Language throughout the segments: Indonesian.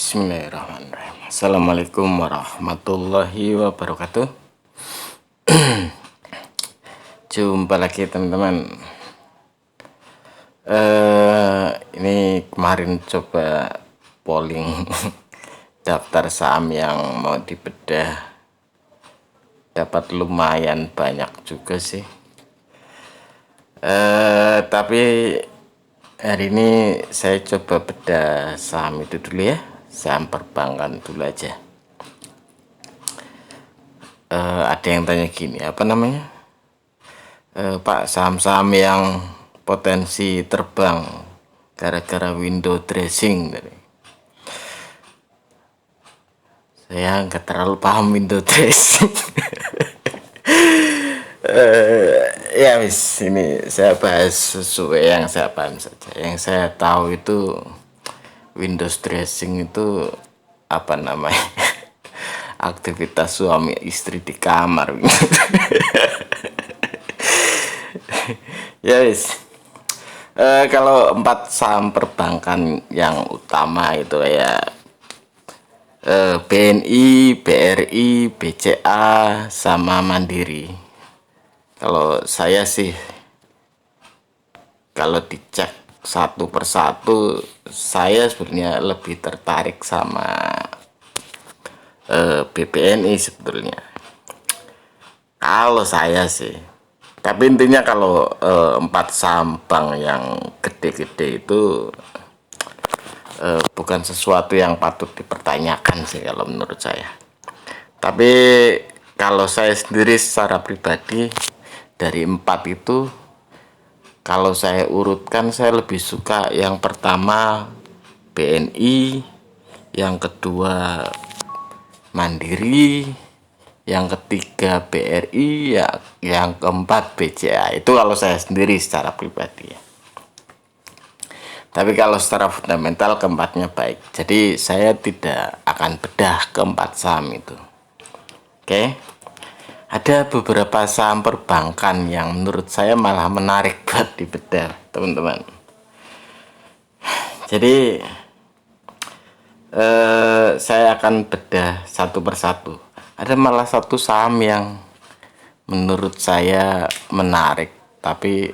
Bismillahirrahmanirrahim. Assalamualaikum warahmatullahi wabarakatuh. Jumpa lagi teman-teman. Ini kemarin coba polling daftar saham yang mau dibedah, dapat lumayan banyak juga sih. Tapi hari ini saya coba bedah saham itu dulu ya, saham perbankan dulu aja. Ada yang tanya gini, apa namanya, Pak, saham-saham yang potensi terbang gara-gara window dressing. Saya nggak terlalu paham window dressing. Ya wis, ini saya bahas sesuai yang saya paham saja. Yang saya tahu itu Windows dressing itu apa namanya, aktivitas suami istri di kamar. Ya wis, kalau 4 saham perbankan yang utama itu ya BNI, BRI, BCA, sama Mandiri. Kalau saya sih, kalau dicek satu persatu, saya sebenarnya lebih tertarik sama BPNI sebetulnya. Kalau saya sih, tapi intinya kalau 4 saham bank yang gede-gede itu bukan sesuatu yang patut dipertanyakan sih kalau menurut saya. Tapi kalau saya sendiri secara pribadi, dari 4 itu, kalau saya urutkan, saya lebih suka yang pertama BNI, yang kedua Mandiri, yang ketiga BRI, ya, yang keempat BCA. Itu kalau saya sendiri secara pribadi ya. Tapi kalau secara fundamental keempatnya baik. Jadi saya tidak akan bedah keempat saham itu. Oke. Ada beberapa saham perbankan yang menurut saya malah menarik buat dibedah, teman-teman. Jadi saya akan bedah satu persatu. Ada malah satu saham yang menurut saya menarik, tapi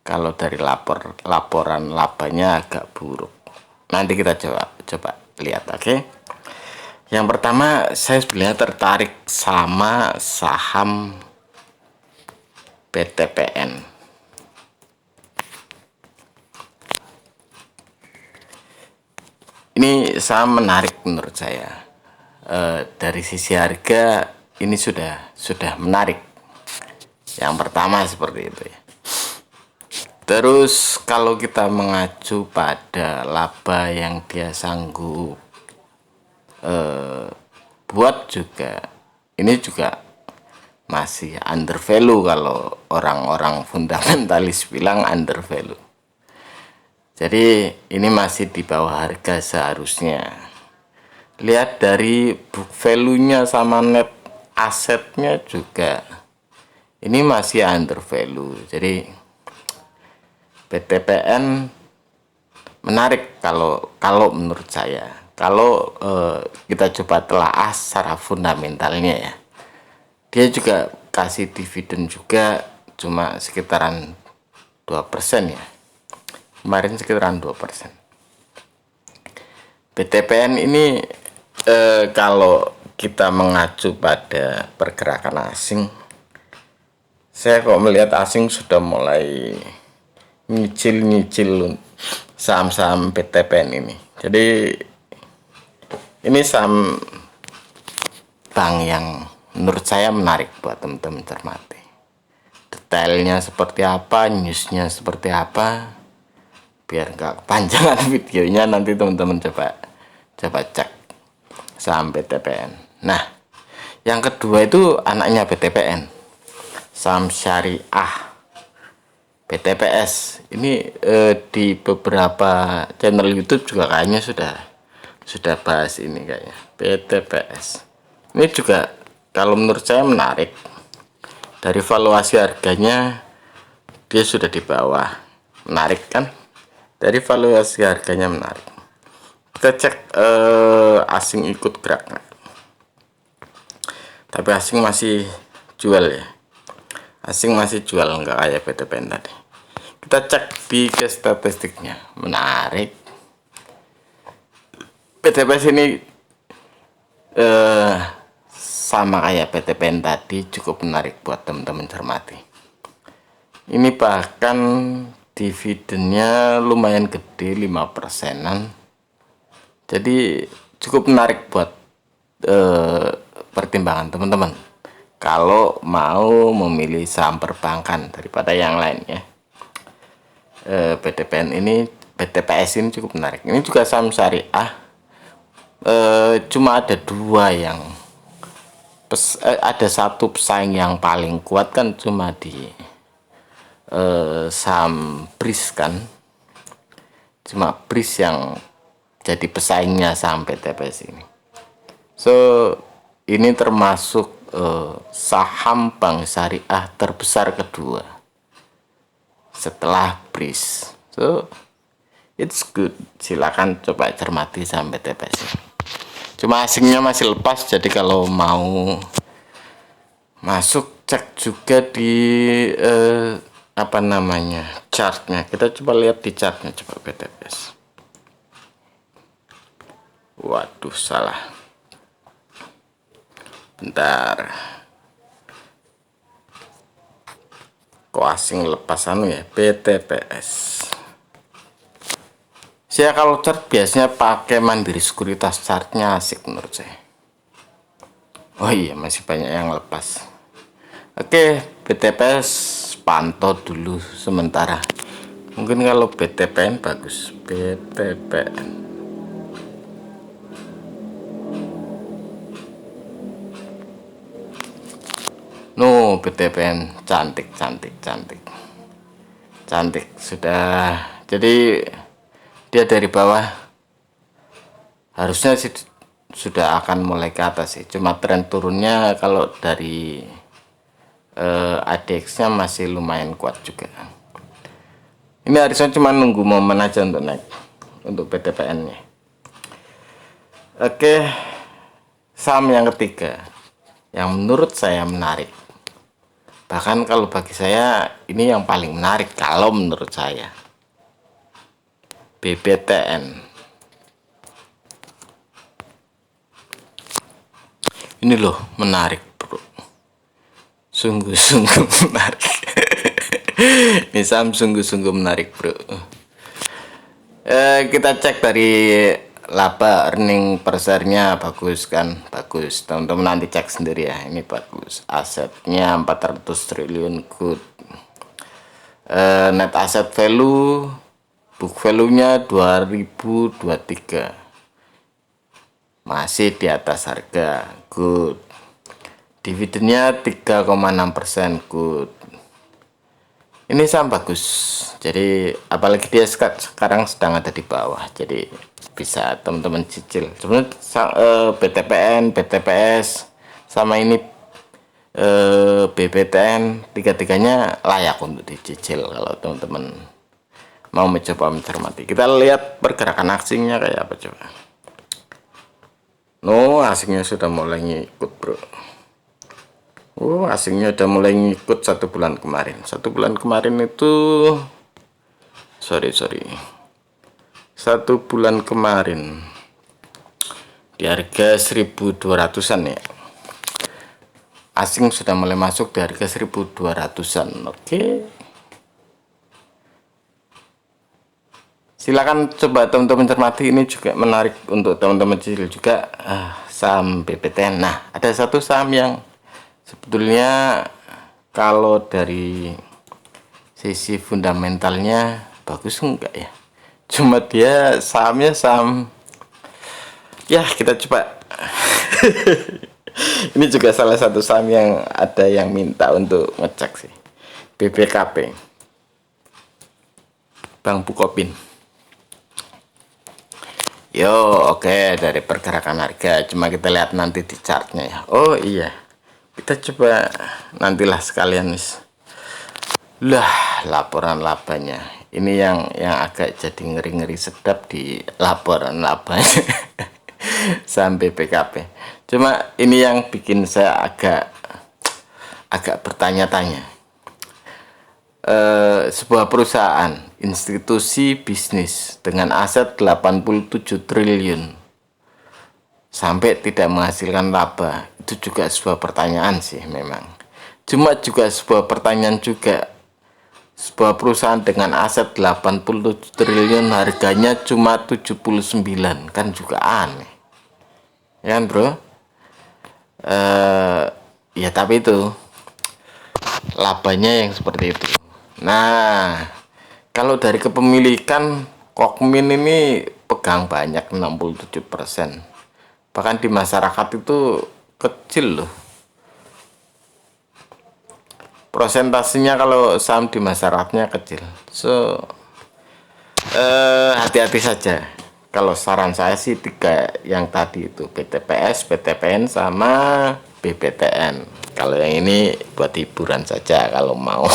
kalau dari laporan labanya agak buruk. Nanti kita coba lihat, oke? Yang pertama, saya sebenarnya tertarik sama saham PTPN. Ini saham menarik menurut saya. Dari sisi harga ini sudah menarik. Yang pertama seperti itu ya. Terus kalau kita mengacu pada laba yang dia sanggup buat juga, ini juga masih under value kalau orang-orang fundamentalis bilang under value. Jadi ini masih di bawah harga seharusnya. Lihat dari book value-nya sama net asetnya juga, ini masih under value. Jadi PTPN menarik kalau menurut saya. Kalau kita coba telaah secara fundamentalnya ya, dia juga kasih dividen juga cuma sekitaran 2% ya. Kemarin sekitaran 2%. PTPN ini kalau kita mengacu pada pergerakan asing, saya kok melihat asing sudah mulai nyicil saham-saham PTPN ini. Jadi ini saham bank yang menurut saya menarik buat teman-teman cermati. Detailnya seperti apa, newsnya seperti apa, biar nggak kepanjangan videonya, nanti teman-teman coba cek saham PTPN. Nah, yang kedua itu anaknya PTPN, saham syariah PTPS. Ini di beberapa channel YouTube juga kayaknya sudah bahas ini kayaknya, PTPS. Ini juga kalau menurut saya menarik. Dari valuasi harganya dia sudah di bawah. Menarik kan? Dari valuasi harganya menarik. Kita cek asing ikut gerak nggak? Tapi asing masih jual ya, asing masih jual, nggak kayak PTPN tadi. Kita cek di statistiknya, menarik. PTPS ini sama kayak PTPN tadi, cukup menarik buat teman-teman cermati. Ini bahkan dividennya lumayan gede, 5%-an. Jadi cukup menarik buat pertimbangan teman-teman kalau mau memilih saham perbankan daripada yang lain ya. PTPN ini, PTPS ini cukup menarik. Ini juga saham syariah. Cuma ada dua yang ada satu pesaing yang paling kuat kan, cuma di saham BRIS kan, cuma BRIS yang jadi pesaingnya saham PTPS ini. So ini termasuk saham bank syariah terbesar kedua setelah BRIS. So it's good, silakan coba cermati saham PTPS ini. Cuma asingnya masih lepas, jadi kalau mau masuk cek juga di apa namanya, chartnya. Kita coba lihat di chartnya, coba PTPS. Waduh, salah. Bentar. Kok asing lepas anu ya, PTPS. Saya kalau chart biasanya pakai Mandiri Sekuritas, chartnya asik menurut saya. Oh iya, masih banyak yang lepas. Oke, PTPS pantau dulu sementara. Mungkin kalau BTPN bagus, BTPN. No, BTPN cantik, cantik, cantik, cantik sudah. Jadi dia dari bawah harusnya sih sudah akan mulai ke atas sih, cuma tren turunnya kalau dari ADX nya masih lumayan kuat juga. Ini harusnya cuma nunggu momen aja untuk naik untuk PTPN nya. Oke, saham yang ketiga yang menurut saya menarik, bahkan kalau bagi saya ini yang paling menarik kalau menurut saya, BBTN. Ini loh menarik bro, sungguh-sungguh menarik. Ini saham sungguh-sungguh menarik bro. Kita cek dari laba earning per share-nya bagus kan, bagus. Teman-teman nanti cek sendiri ya, ini bagus. Asetnya 400 triliun, good. Net asset value, book value-nya 2023, masih di atas harga, good. Dividennya 3,6%, good. Ini saham bagus, jadi apalagi dia sekarang sedang ada di bawah, jadi bisa teman-teman cicil. Sebenarnya BTPN, BTPS sama ini BBTN, tiga-tiganya layak untuk dicicil kalau teman-teman mau mencoba mencermati. Kita lihat pergerakan asingnya kayak apa coba. No, asingnya sudah mulai ngikut bro. Oh, asingnya udah mulai ngikut 1 bulan kemarin. 1 bulan kemarin itu sorry 1 bulan kemarin di harga 1200-an ya. Asing sudah mulai masuk di harga 1200-an. Oke. Silakan coba teman-teman cermati, ini juga menarik untuk teman-teman cicil juga. Saham BBTN. Nah, ada satu saham yang sebetulnya kalau dari sisi fundamentalnya bagus enggak ya, cuma dia sahamnya saham ya, kita coba. Ini juga salah satu saham yang ada yang minta untuk ngecek sih, BBKP, Bank Bukopin. Yo, oke, dari pergerakan harga, cuma kita lihat nanti di chartnya ya. Oh iya, kita coba nantilah sekalian nih lah laporan labanya. Ini yang agak jadi ngeri-ngeri sedap di laporan labanya saham BPKP. Cuma ini yang bikin saya agak bertanya-tanya. Sebuah perusahaan, institusi bisnis dengan aset 87 triliun sampai tidak menghasilkan laba, itu juga sebuah pertanyaan sih memang. Cuma juga sebuah pertanyaan juga, sebuah perusahaan dengan aset 87 triliun harganya cuma 79, kan juga aneh. Ya kan bro? Ya tapi itu labanya yang seperti itu. Nah, kalau dari kepemilikan, Kokmin ini pegang banyak 67%. Bahkan di masyarakat itu kecil loh. Prosentasenya kalau saham di masyarakatnya kecil. So, hati-hati saja. Kalau saran saya sih 3 yang tadi itu, BTPS, BTPN, sama BBTN. Kalau yang ini buat hiburan saja kalau mau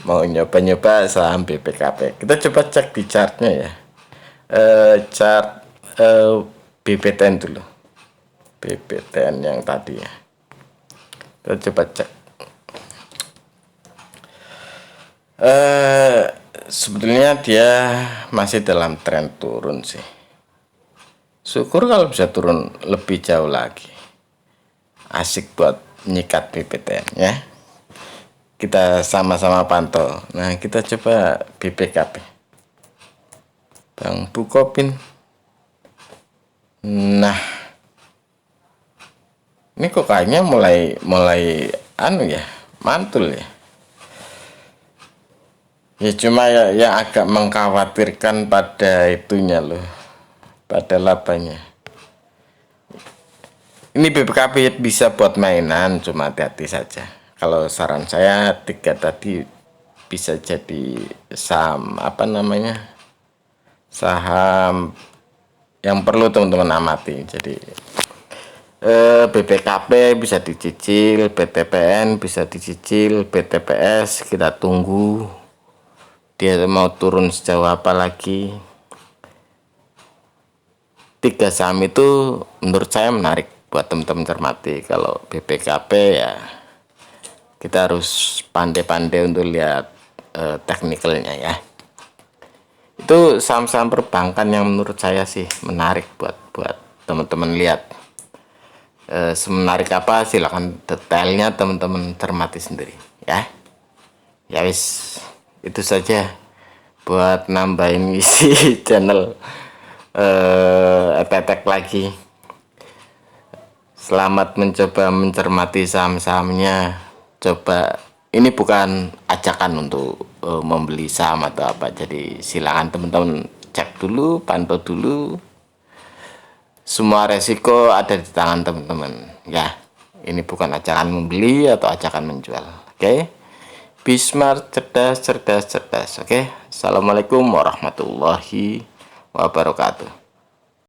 mau nyoba-nyoba saham BPKP. Kita coba cek di chartnya ya. Chart BBTN dulu. BBTN yang tadi ya. Kita coba cek. Sebetulnya dia masih dalam tren turun sih. Syukur kalau bisa turun lebih jauh lagi. Asik buat nyikat BBTN ya. Kita sama-sama pantau. Nah, kita coba BPKP. Bang Bukopin. Nah, ini kok kayaknya mulai anu ya, mantul ya. Ya cuma ya yang agak mengkhawatirkan pada itunya loh, pada labanya. Ini BPKP bisa buat mainan, cuma hati-hati saja. Kalau saran saya 3 tadi bisa jadi saham apa namanya, saham yang perlu teman-teman amati. Jadi BPKP bisa dicicil, BTPN bisa dicicil, BTPS kita tunggu dia mau turun sejauh apa lagi. 3 saham itu menurut saya menarik buat teman-teman cermati. Kalau BPKP ya kita harus pandai-pandai untuk lihat teknikalnya ya. Itu saham-saham perbankan yang menurut saya sih menarik buat teman-teman lihat. Semenarik apa silahkan detailnya teman-teman cermati sendiri ya. Ya wis, itu saja buat nambahin isi channel tetek lagi. Selamat mencoba mencermati saham-sahamnya. Coba, ini bukan ajakan untuk membeli saham atau apa. Jadi silakan teman-teman cek dulu, pantau dulu. Semua resiko ada di tangan teman-teman ya. Ini bukan ajakan membeli atau ajakan menjual. Oke? Be smart, cerdas. Oke? Assalamualaikum warahmatullahi wabarakatuh.